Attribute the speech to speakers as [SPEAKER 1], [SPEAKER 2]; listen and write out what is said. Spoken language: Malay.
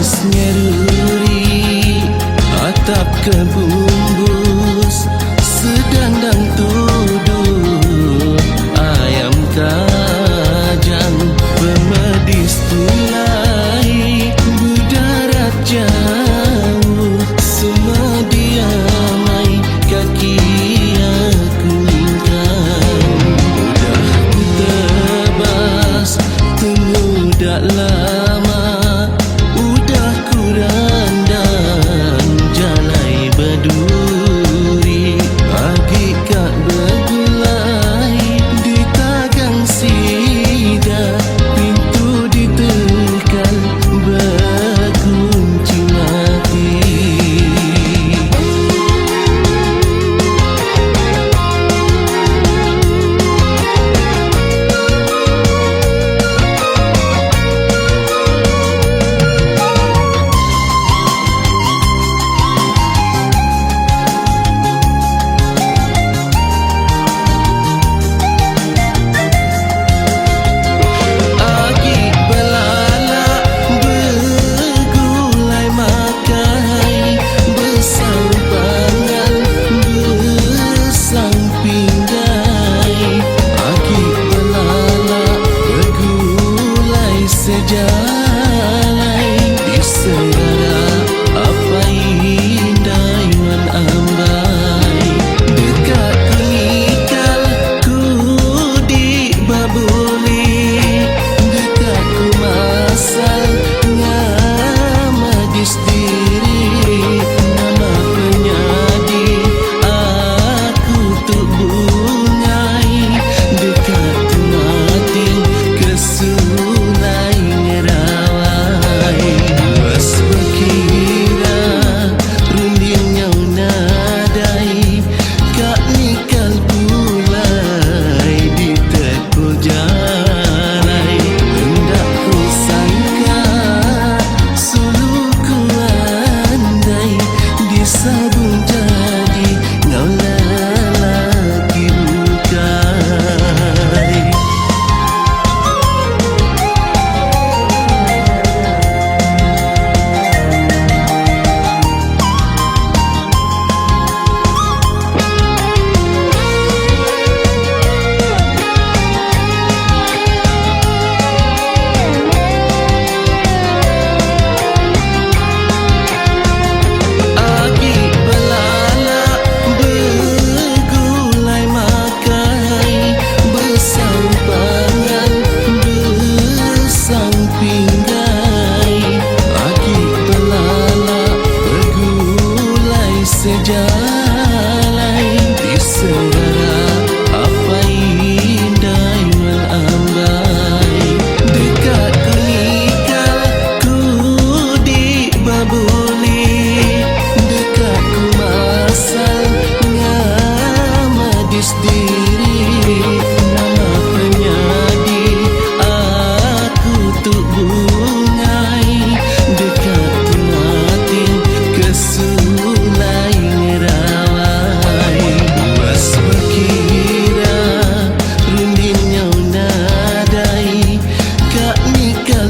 [SPEAKER 1] manis nyeruri, atap kebumbus sedandang tuduh, ayam kajang pemedis tulai, budarat jauh semua diamai, kaki aku ingkang. Udah ku tebas tunggu dak lama, udah ku randang jalai berduri, pagi kak bergulai di tagang sida, pintu ditekan berkunci mati. Sejalai di segara apa indah iman ambai, dekat ku nikal ku di babuli, dekat ku masal ngamadis diri, nama penyadi aku tuk bungai, dekat ku matin kesulai ngerawai. Was berkira rundingnya nadai, kak nikal pulai di tekul jalai, hendak ku sangka suluku andai, disabung jadi ngau lelaki bukai. Sejalai di segara apa indah iman ambai, dekat ku nikal ku di babuli, dekat ku masal ngamadis diri, nama penyadi aku tuk bungai, dekat ku matin kesulai ngerawai. Was berkira rundingnya nadai, kak nikal